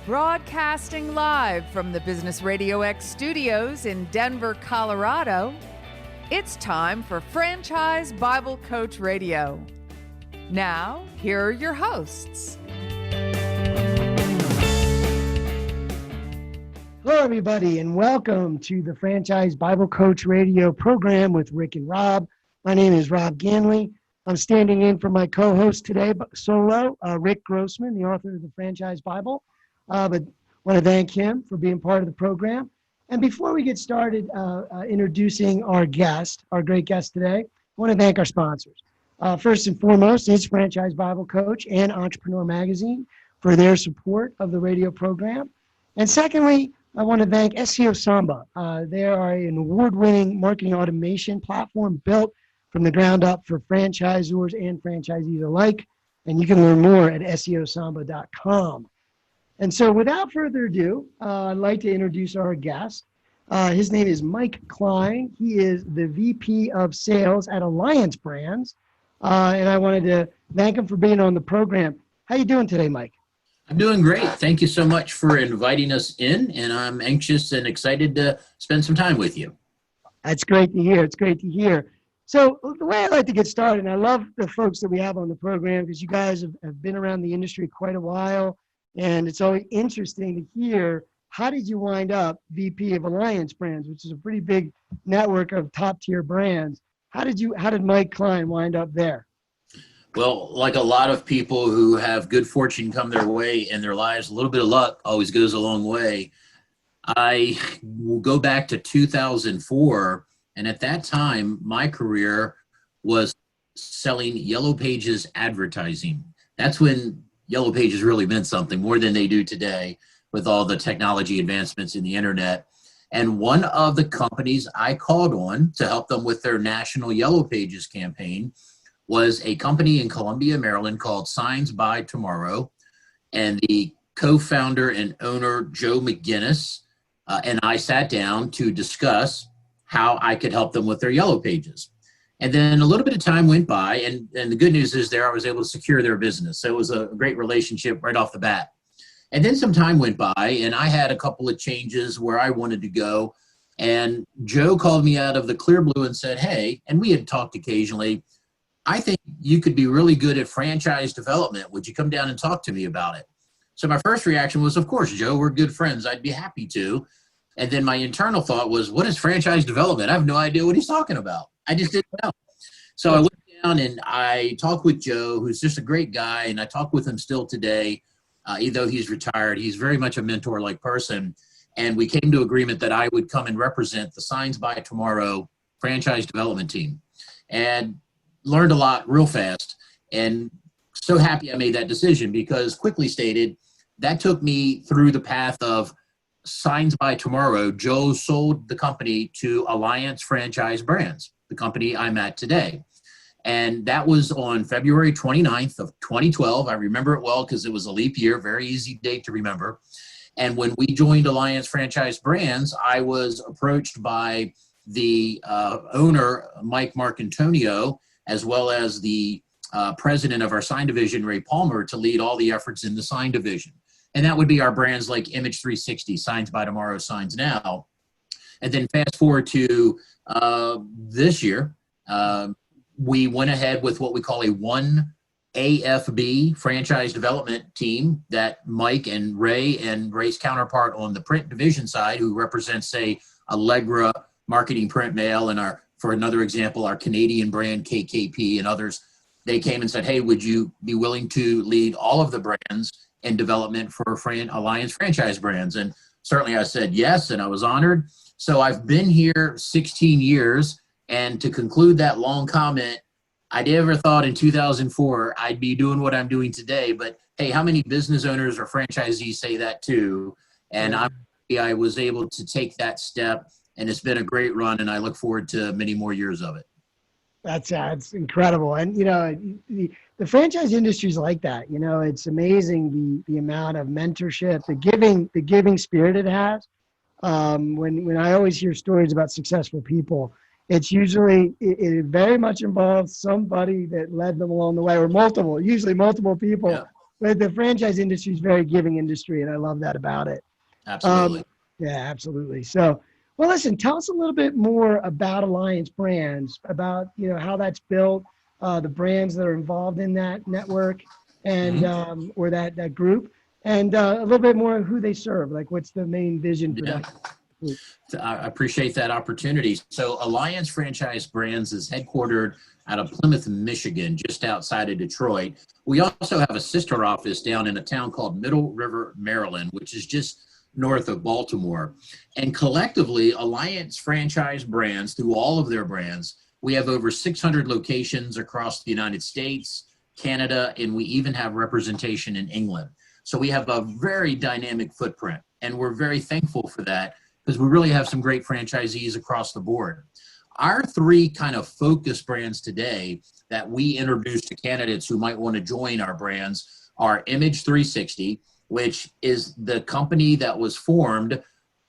Broadcasting live from the Business RadioX studios in Denver, Colorado, it's time for Franchise Bible Coach Radio. Now, here are your hosts. Hello, everybody, and welcome to the Franchise Bible Coach Radio program with Rick and Rob. My name is Rob Ganley. I'm standing in for my co-host today, solo, Rick Grossman, the author of the Franchise Bible. But want to thank him for being part of the program. And before we get started introducing our guest, our great guest today, I want to thank our sponsors. First and foremost is Franchise Bible Coach and Entrepreneur Magazine for their support of the radio program. And secondly, I want to thank SEO Samba. They are an award-winning marketing automation platform built from the ground up for franchisors and franchisees alike. And you can learn more at SEOsamba.com. And so without further ado, I'd like to introduce our guest. His name is Mike Cline. He is the VP of Sales at Alliance Brands. And I wanted to thank him for being on the program. How you doing today, Mike? I'm doing great. Thank you so much for inviting us in, and I'm anxious and excited to spend some time with you. That's great to hear. It's great to hear. So the way I like to get started, and I love the folks that we have on the program because you guys have been around the industry quite a while. And it's always interesting to hear, how did you wind up VP of Alliance Brands, which is a pretty big network of top tier brands? How did Mike Cline wind up there? Well, like a lot of people who have good fortune come their way in their lives, a little bit of luck always goes a long way. I will go back to 2004. And at that time, my career was selling Yellow Pages advertising. That's when Yellow Pages really meant something more than they do today with all the technology advancements in the internet. And one of the companies I called on to help them with their national Yellow Pages campaign was a company in Columbia, Maryland called Signs by Tomorrow. And the co-founder and owner, Joe McGinnis, and I sat down to discuss how I could help them with their Yellow Pages. And then a little bit of time went by, and the good news is I was able to secure their business. So it was a great relationship right off the bat. And then some time went by, and I had a couple of changes where I wanted to go. And Joe called me out of the clear blue and said, hey, and we had talked occasionally, I think you could be really good at franchise development. Would you come down and talk to me about it? So my first reaction was, of course, Joe, we're good friends. I'd be happy to. And then my internal thought was, what is franchise development? I have no idea what he's talking about. I just didn't know. So I went down and I talked with Joe, who's just a great guy, and I talk with him still today. Even though he's retired, he's very much a mentor-like person. And we came to agreement that I would come and represent the Signs by Tomorrow franchise development team. And learned a lot real fast. And so happy I made that decision because, quickly stated, that took me through the path of Signs by Tomorrow. Joe sold the company to Alliance Franchise Brands, the company I'm at today. And that was on February 29th of 2012. I remember it well because it was a leap year, very easy date to remember. And when we joined Alliance Franchise Brands, I was approached by the owner, Mike Marcantonio, as well as the president of our sign division, Ray Palmer, to lead all the efforts in the sign division. And that would be our brands like Image 360, Signs by Tomorrow, Signs Now. And then fast forward to this year, we went ahead with what we call a one AFB franchise development team that Mike and Ray's counterpart on the print division side, who represents, say, Allegra, Marketing Print Mail, and for another example, our Canadian brand KKP and others, they came and said, hey, would you be willing to lead all of the brands in development for Alliance Franchise Brands? And certainly I said yes, and I was honored. So I've been here 16 years. And to conclude that long comment, I never thought in 2004 I'd be doing what I'm doing today. But hey, how many business owners or franchisees say that too? And I was able to take that step, and it's been a great run, and I look forward to many more years of it. That's incredible. And, the franchise industry is like that. It's amazing the amount of mentorship, the giving spirit it has. When I always hear stories about successful people, it's usually, it very much involves somebody that led them along the way, or usually multiple people but the franchise industry is a very giving industry, and I love that about it. Absolutely. Yeah, absolutely. So, well, listen, tell us a little bit more about Alliance Brands, about, how that's built, the brands that are involved in that network and or that group, and a little bit more of who they serve. Like, what's the main vision for Yeah. that group? I appreciate that opportunity. So Alliance Franchise Brands is headquartered out of Plymouth, Michigan, just outside of Detroit. We also have a sister office down in a town called Middle River, Maryland, which is just north of Baltimore. And collectively, Alliance Franchise Brands, through all of their brands, we have over 600 locations across the United States, Canada, and we even have representation in England. So we have a very dynamic footprint, and we're very thankful for that, because we really have some great franchisees across the board. Our three kind of focus brands today that we introduce to candidates who might want to join our brands are Image 360, which is the company that was formed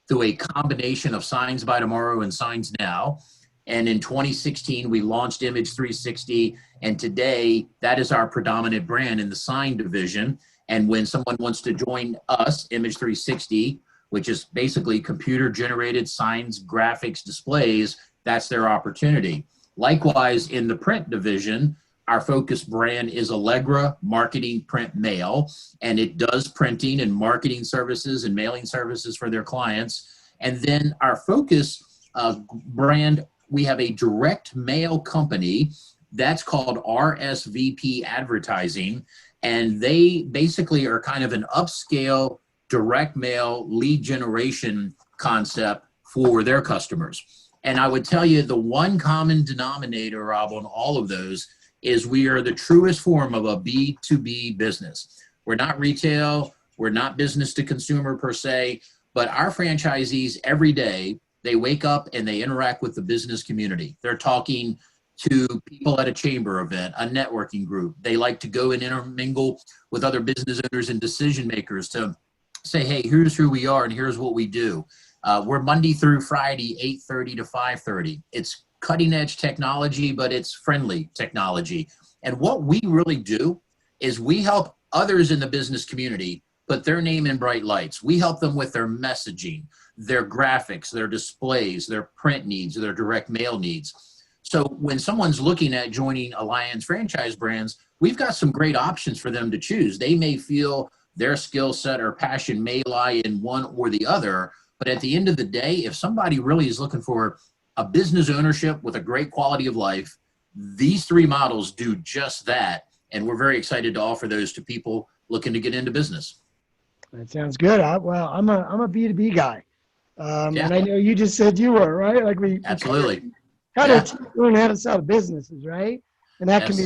through a combination of Signs by Tomorrow and Signs Now. And in 2016, we launched Image 360, and today that is our predominant brand in the sign division. And when someone wants to join us, Image 360, which is basically computer-generated signs, graphics, displays, that's their opportunity. Likewise, in the print division, our focus brand is Allegra Marketing Print Mail, and it does printing and marketing services and mailing services for their clients. And then our focus brand, we have a direct mail company that's called RSVP Advertising, and they basically are kind of an upscale direct mail lead generation concept for their customers. And I would tell you the one common denominator, Rob, on all of those is we are the truest form of a B2B business. We're not retail, we're not business to consumer per se, but our franchisees every day, they wake up and they interact with the business community. They're talking to people at a chamber event, a networking group. They like to go and intermingle with other business owners and decision makers to say, hey, here's who we are and here's what we do. We're Monday through Friday, 8:30 to 5:30. It's cutting edge technology, but it's friendly technology. And what we really do is we help others in the business community put their name in bright lights. We help them with their messaging, their graphics, their displays, their print needs, their direct mail needs. So when someone's looking at joining Alliance Franchise Brands, we've got some great options for them to choose. They may feel their skill set or passion may lie in one or the other, but at the end of the day, if somebody really is looking for a business ownership with a great quality of life, these three models do just that. And we're very excited to offer those to people looking to get into business. That sounds good. I'm a B2B guy. Yeah. And I know you just said you were, right? Like Absolutely. How to learn how to sell businesses, right? And that can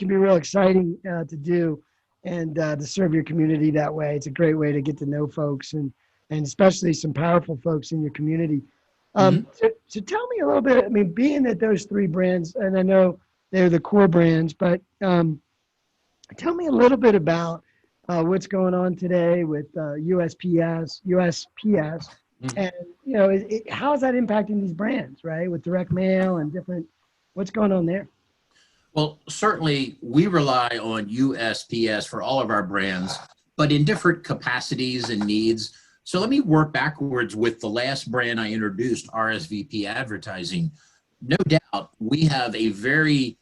be real exciting to do, and to serve your community that way. It's a great way to get to know folks and especially some powerful folks in your community. So tell me a little bit, I mean, being that those three brands, and I know they're the core brands, but tell me a little bit about what's going on today with USPS, and how is that impacting these brands, right? With direct mail and different, what's going on there? Well, certainly we rely on USPS for all of our brands, but in different capacities and needs. So let me work backwards with the last brand I introduced, RSVP Advertising. No doubt we have a very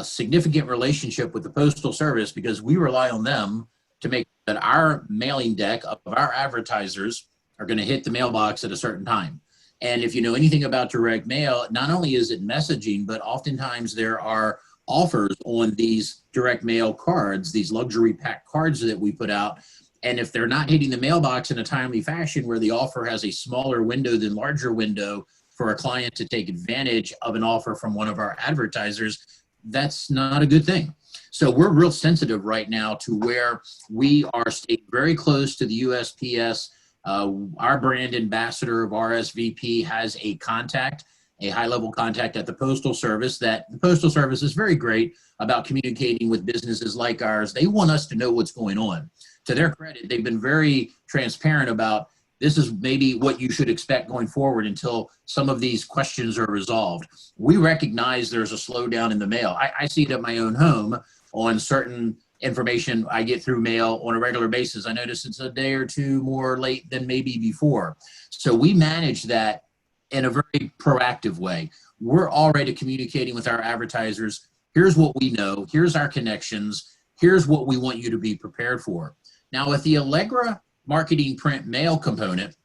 significant relationship with the Postal Service because we rely on them to make that our mailing deck of our advertisers are going to hit the mailbox at a certain time. And if you know anything about direct mail, not only is it messaging, but oftentimes there are offers on these direct mail cards, these luxury pack cards that we put out. And if they're not hitting the mailbox in a timely fashion where the offer has a smaller window than larger window for a client to take advantage of an offer from one of our advertisers, that's not a good thing. So we're real sensitive right now to where we are staying very close to the USPS. Our brand ambassador of RSVP has a contact, a high-level contact at the Postal Service, that the Postal Service is very great about communicating with businesses like ours. They want us to know what's going on. To their credit, they've been very transparent about this is maybe what you should expect going forward until some of these questions are resolved. We recognize there's a slowdown in the mail. I see it at my own home on certain information I get through mail on a regular basis. I notice it's a day or two more late than maybe before. So we manage that in a very proactive way. We're already communicating with our advertisers. Here's what we know. Here's our connections. Here's what we want you to be prepared for. Now, with the Allegra marketing print mail component,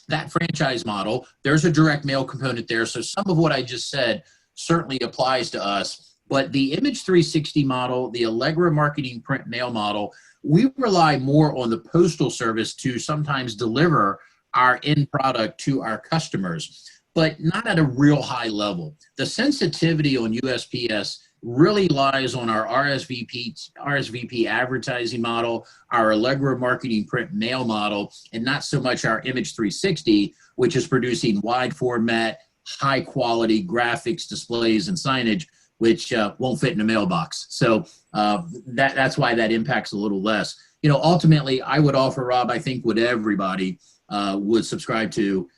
that franchise model, there's a direct mail component there. So some of what I just said certainly applies to us. But the Image 360 model, the Allegra marketing print mail model, we rely more on the postal service to sometimes deliver our end product to our customers, but not at a real high level. The sensitivity on USPS really lies on our RSVP advertising model, our Allegra marketing print mail model, and not so much our Image 360, which is producing wide format, high quality graphics, displays, and signage, which won't fit in a mailbox. So that's why that impacts a little less. You know, ultimately, I would offer, Rob, I think what everybody would subscribe to.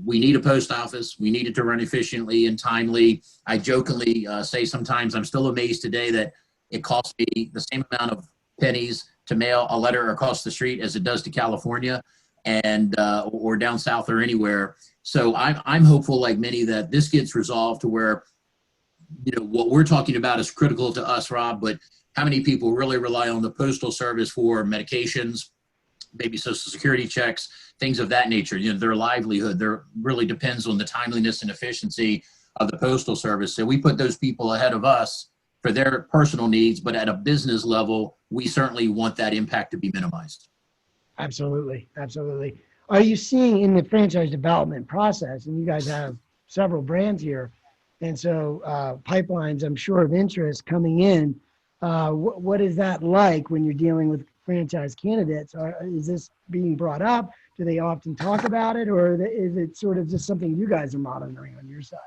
We need a post office. We need it to run efficiently and timely. I jokingly say sometimes I'm still amazed today that it costs me the same amount of pennies to mail a letter across the street as it does to California and or down south or anywhere. So I'm hopeful, like many, that this gets resolved to where, you know, what we're talking about is critical to us, Rob, but how many people really rely on the postal service for medications, maybe social security checks, things of that nature? You know, their livelihood really depends on the timeliness and efficiency of the postal service. So we put those people ahead of us for their personal needs, but at a business level, we certainly want that impact to be minimized. Absolutely. Absolutely. Are you seeing in the franchise development process, and you guys have several brands here, and so pipelines, I'm sure, of interest coming in, what is that like when you're dealing with franchise candidates? Is this being brought up? Do they often talk about it, or is it sort of just something you guys are monitoring on your side?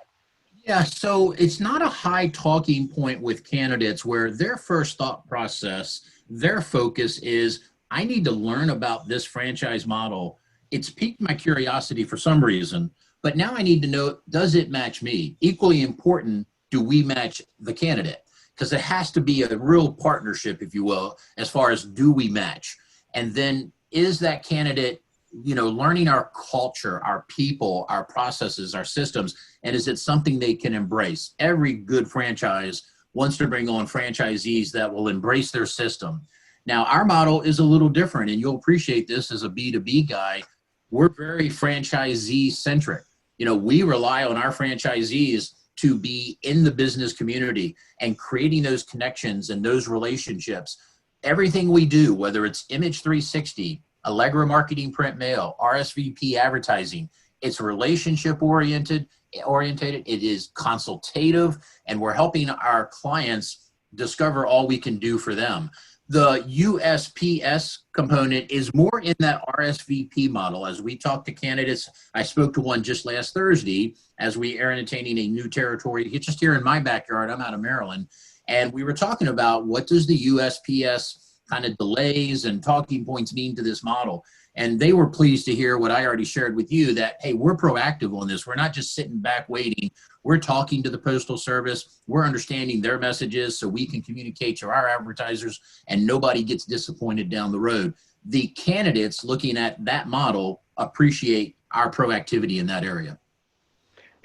Yeah, so it's not a high talking point with candidates where their first thought process, their focus is, I need to learn about this franchise model. It's piqued my curiosity for some reason, but now I need to know, does it match me? Equally important, do we match the candidate? Because it has to be a real partnership, if you will, as far as do we match? And then is that candidate, you know, learning our culture, our people, our processes, our systems, and is it something they can embrace? Every good franchise wants to bring on franchisees that will embrace their system. Now, our model is a little different, and you'll appreciate this as a B2B guy. We're very franchisee centric. You know, we rely on our franchisees to be in the business community and creating those connections and those relationships. Everything we do, whether it's Image 360, Allegra marketing print mail, RSVP advertising, it's relationship oriented, it is consultative, and we're helping our clients discover all we can do for them. The USPS component is more in that RSVP model. As we talk to candidates, I spoke to one just last Thursday as we are entertaining a new territory just here in my backyard. I'm out of Maryland. And we were talking about what does the USPS kind of delays and talking points mean to this model. And they were pleased to hear what I already shared with you, that, hey, we're proactive on this. We're not just sitting back waiting. We're talking to the Postal Service. We're understanding their messages so we can communicate to our advertisers and nobody gets disappointed down the road. The candidates looking at that model appreciate our proactivity in that area.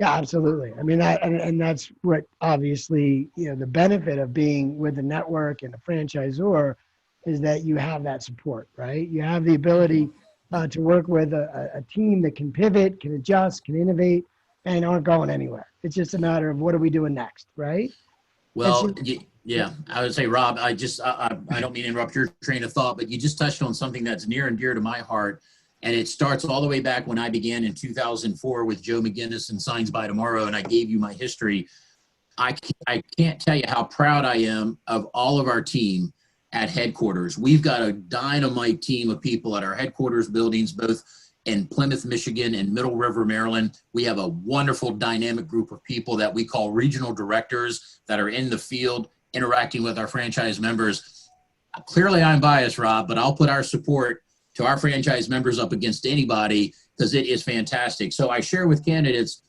Yeah, absolutely. I mean, and that's what obviously, you know, the benefit of being with the network and the franchisor is that you have that support, right? You have the ability to work with a team that can pivot, can adjust, can innovate, and aren't going anywhere. It's just a matter of what are we doing next, right? Well, yeah, I would say, Rob, I don't mean to interrupt your train of thought, but you just touched on something that's near and dear to my heart. And it starts all the way back when I began in 2004 with Joe McGinnis and Signs by Tomorrow, and I gave you my history. I can't tell you how proud I am of all of our team at headquarters. We've got a dynamite team of people at our headquarters buildings, both in Plymouth, Michigan and Middle River, Maryland. We have a wonderful dynamic group of people that we call regional directors that are in the field interacting with our franchise members. Clearly I'm biased, Rob, but I'll put our support to our franchise members up against anybody because it is fantastic. So I share with candidates,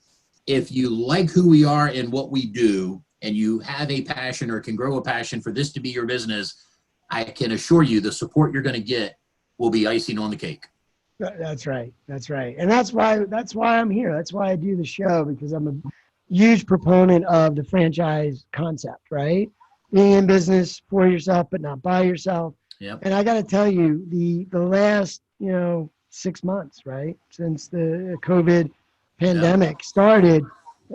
if you like who we are and what we do, and you have a passion or can grow a passion for this to be your business, I can assure you the support you're going to get will be icing on the cake. That's right. That's right. And that's why I'm here. That's why I do the show, because I'm a huge proponent of the franchise concept, right? Being in business for yourself, but not by yourself. Yep. And I got to tell you, the last, 6 months, right, since the COVID pandemic started,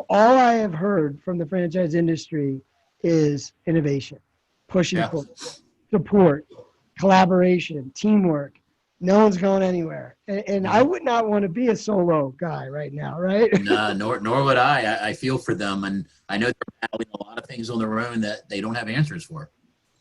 all I have heard from the franchise industry is innovation, pushing forward, support, collaboration, teamwork. No one's going anywhere. And I would not want to be a solo guy right now, right? No, nor would I. I feel for them. And I know they're battling a lot of things on their own that they don't have answers for.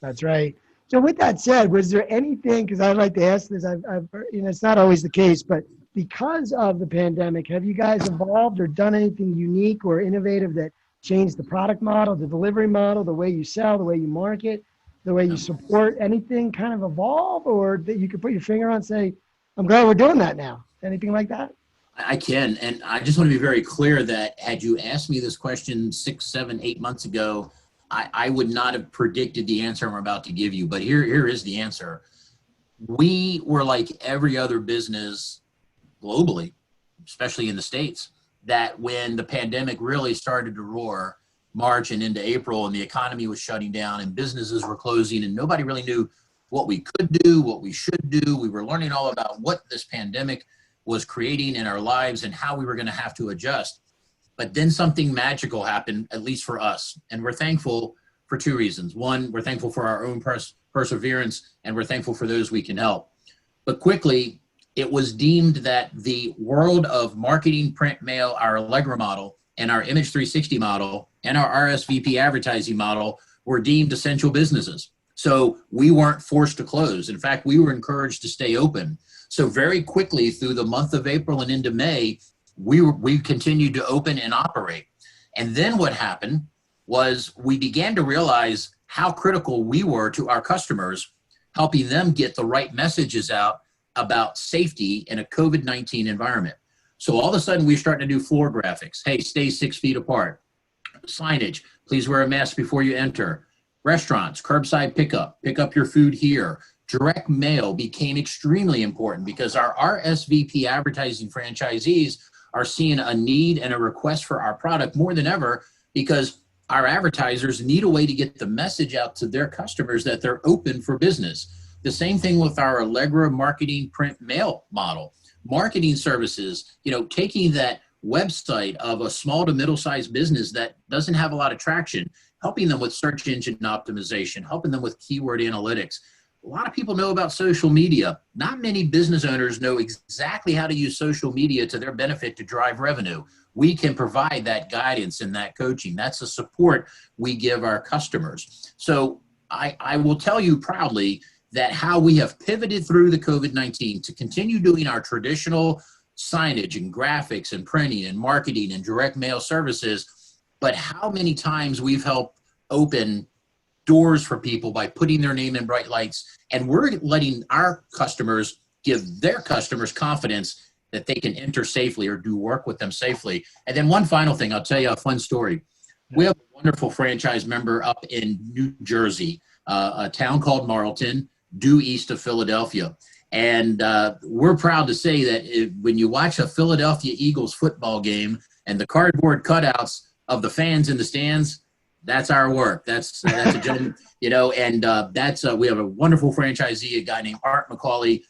That's right. So with that said, was there anything, because I'd like to ask this, I've it's not always the case, but because of the pandemic, have you guys evolved or done anything unique or innovative that changed the product model, the delivery model, the way you sell, the way you market, the way you support? Anything kind of evolve, or that you could put your finger on and say, I'm glad we're doing that now? Anything like that? I can. And I just want to be very clear that had you asked me this question 6, 7, 8 months ago, I would not have predicted the answer I'm about to give you. But here is the answer. We were like every other business globally, especially in the States, that when the pandemic really started to roar, March and into April, and the economy was shutting down and businesses were closing and nobody really knew what we could do, what we should do. We were learning all about what this pandemic was creating in our lives and how we were going to have to adjust. But then something magical happened, at least for us. And we're thankful for 2 reasons. One, we're thankful for our own perseverance, and we're thankful for those we can help. But quickly, it was deemed that the world of marketing, print, mail, our Allegra model, and our Image 360 model, and our RSVP advertising model were deemed essential businesses. So we weren't forced to close. In fact, we were encouraged to stay open. So very quickly through the month of April and into May, we continued to open and operate. And then what happened was we began to realize how critical we were to our customers, helping them get the right messages out about safety in a COVID-19 environment. So all of a sudden we're starting to do floor graphics. Hey, stay 6 feet apart. Signage, please wear a mask before you enter. Restaurants, curbside pickup, pick up your food here. Direct mail became extremely important because our RSVP advertising franchisees are seeing a need and a request for our product more than ever, because our advertisers need a way to get the message out to their customers that they're open for business. The same thing with our Allegra marketing print mail model. Marketing services, taking that website of a small to middle-sized business that doesn't have a lot of traction, helping them with search engine optimization, helping them with keyword analytics. A lot of people know about social media. Not many business owners know exactly how to use social media to their benefit to drive revenue. We can provide that guidance and that coaching. That's the support we give our customers. So I will tell you proudly that how we have pivoted through the COVID-19 to continue doing our traditional signage and graphics and printing and marketing and direct mail services, but how many times we've helped open doors for people by putting their name in bright lights, and we're letting our customers give their customers confidence that they can enter safely or do work with them safely. And then one final thing, I'll tell you a fun story. We have a wonderful franchise member up in New Jersey, a town called Marlton, due east of Philadelphia. And we're proud to say that when you watch a Philadelphia Eagles football game and the cardboard cutouts of the fans in the stands, that's our work. That's a gentleman, and we have a wonderful franchisee, a guy named Art McCauley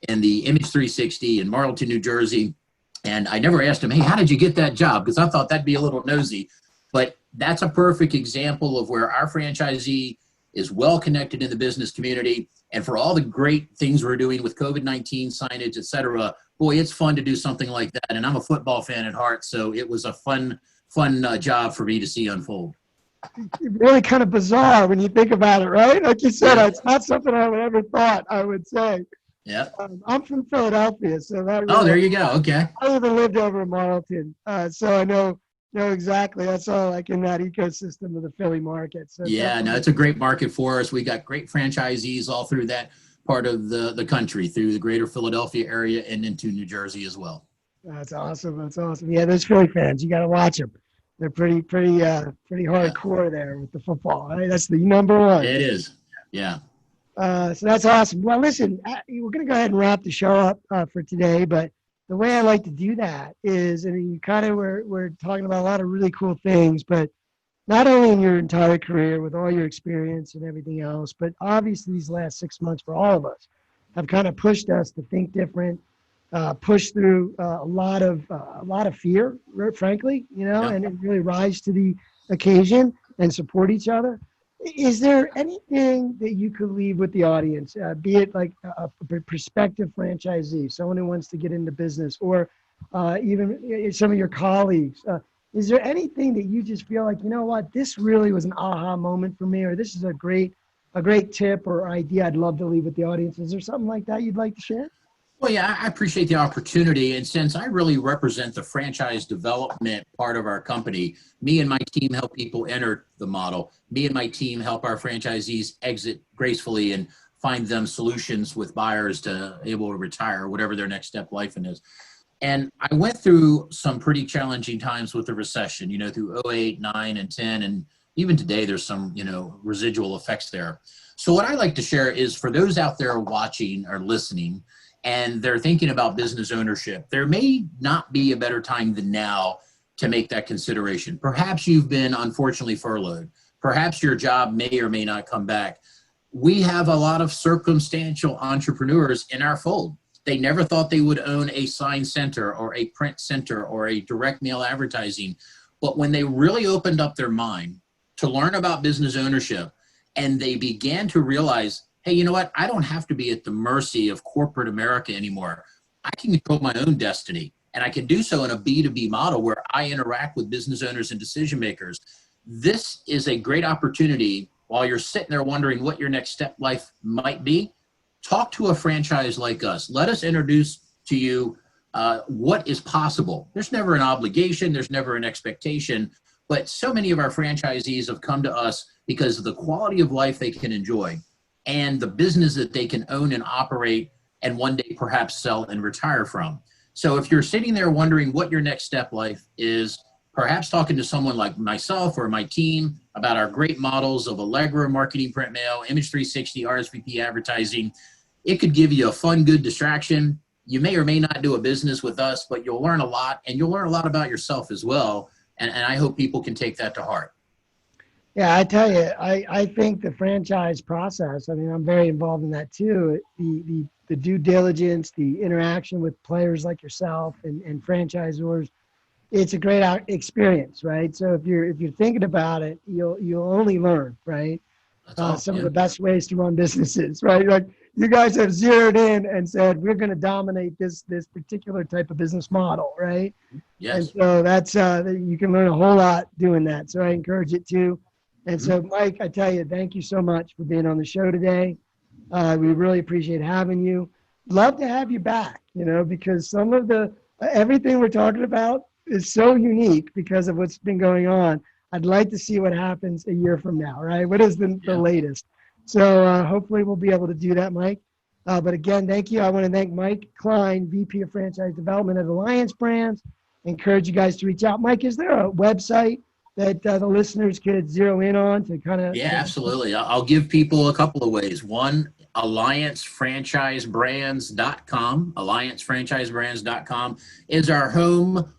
in the Image 360 in Marlton, New Jersey. And I never asked him, hey, how did you get that job? Because I thought that'd be a little nosy. But that's a perfect example of where our franchisee is well connected in the business community. And for all the great things we're doing with COVID-19 signage, et cetera, boy, it's fun to do something like that. And I'm a football fan at heart, so it was a fun job for me to see unfold. Really kind of bizarre when you think about it, right? Like you said, It's not something I would ever thought I would say. Yeah. I'm from Philadelphia, so that. Really, there you go. Okay. I even lived over in Marlton, so I know exactly. That's all like in that ecosystem of the Philly market. So yeah, no, it's a great market for us. We got great franchisees all through that part of the country, through the greater Philadelphia area and into New Jersey as well. That's awesome. That's awesome. Yeah, those Philly fans, you got to watch them. They're pretty hardcore there with the football. Right? That's the number one. It is. Yeah. So that's awesome. Well, listen, we're going to go ahead and wrap the show up for today. But the way I like to do that is, I mean, you kind of we're talking about a lot of really cool things, but not only in your entire career with all your experience and everything else, but obviously these last 6 months for all of us have kind of pushed us to think different, push through a lot of fear, frankly, Yeah. and really rise to the occasion and support each other. Is there anything that you could leave with the audience, be it like a prospective franchisee, someone who wants to get into business, or even some of your colleagues? Is there anything that you just feel like, you know what, this really was an aha moment for me, or this is a great tip or idea I'd love to leave with the audience? Is there something like that you'd like to share? Well, yeah, I appreciate the opportunity. And since I really represent the franchise development part of our company, me and my team help people enter the model. Me and my team help our franchisees exit gracefully and find them solutions with buyers to able to retire, whatever their next step life in is. And I went through some pretty challenging times with the recession, through 08, 9, and 10. And even today, there's some, residual effects there. So what I like to share is for those out there watching or listening, and they're thinking about business ownership, there may not be a better time than now to make that consideration. Perhaps you've been unfortunately furloughed. Perhaps your job may or may not come back. We have a lot of circumstantial entrepreneurs in our fold. They never thought they would own a sign center or a print center or a direct mail advertising. But when they really opened up their mind to learn about business ownership, and they began to realize, hey, you know what? I don't have to be at the mercy of corporate America anymore. I can control my own destiny, and I can do so in a B2B model where I interact with business owners and decision makers. This is a great opportunity while you're sitting there wondering what your next step life might be. Talk to a franchise like us. Let us introduce to you what is possible. There's never an obligation. There's never an expectation. But so many of our franchisees have come to us because of the quality of life they can enjoy and the business that they can own and operate and one day perhaps sell and retire from. So if you're sitting there wondering what your next step life is, perhaps talking to someone like myself or my team about our great models of Allegra, marketing, print mail, Image 360, RSVP advertising, it could give you a fun, good distraction. You may or may not do a business with us, but you'll learn a lot, and you'll learn a lot about yourself as well. And I hope people can take that to heart. Yeah, I tell you, I think the franchise process, I mean, I'm very involved in that too. The due diligence, the interaction with players like yourself and franchisors, it's a great experience, right? So if you're thinking about it, you'll only learn, right? Some of the best ways to run businesses, right? Like you guys have zeroed in and said, we're going to dominate this particular type of business model, right? Yes. And so that's, you can learn a whole lot doing that. So I encourage it too. And so, Mike, I tell you, thank you so much for being on the show today. We really appreciate having you. Love to have you back, because some of everything we're talking about is so unique because of what's been going on. I'd like to see what happens a year from now, right? What is the latest? So hopefully we'll be able to do that, Mike. But again, thank you. I want to thank Mike Cline, VP of Franchise Development at Alliance Brands. I encourage you guys to reach out. Mike, is there a website that the listeners could zero in on to kind of? Yeah, absolutely. I'll give people a couple of ways. One, alliancefranchisebrands.com. Alliancefranchisebrands.com is our home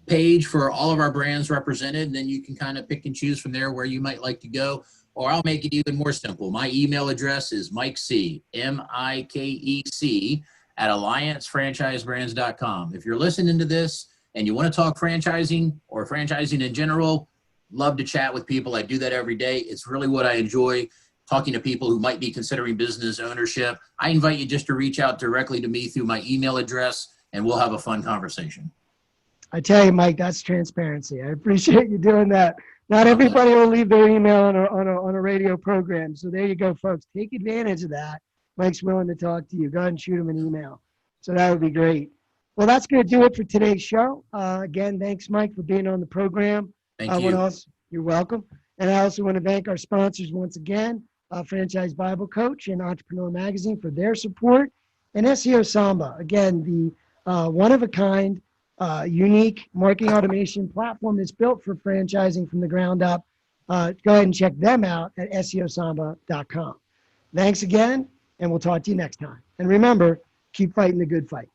page for all of our brands represented. And then you can kind of pick and choose from there where you might like to go. Or I'll make it even more simple. My email address is mikec, MIKEC, at alliancefranchisebrands.com. If you're listening to this and you want to talk franchising or franchising in general, love to chat with people. I do that every day. It's really what I enjoy, talking to people who might be considering business ownership. I invite you just to reach out directly to me through my email address, and we'll have a fun conversation. I tell you, Mike, that's transparency. I appreciate you doing that. Not everybody will leave their email on a radio program. So there you go, folks. Take advantage of that. Mike's willing to talk to you. Go ahead and shoot him an email. So that would be great. Well, that's going to do it for today's show. Again, thanks, Mike, for being on the program. Thank you. You're welcome. And I also want to thank our sponsors once again, Franchise Bible Coach and Entrepreneur Magazine for their support, and SEO Samba, again, the one-of-a-kind, unique marketing automation platform that's built for franchising from the ground up. Go ahead and check them out at SEOSamba.com. Thanks again, and we'll talk to you next time. And remember, keep fighting the good fight.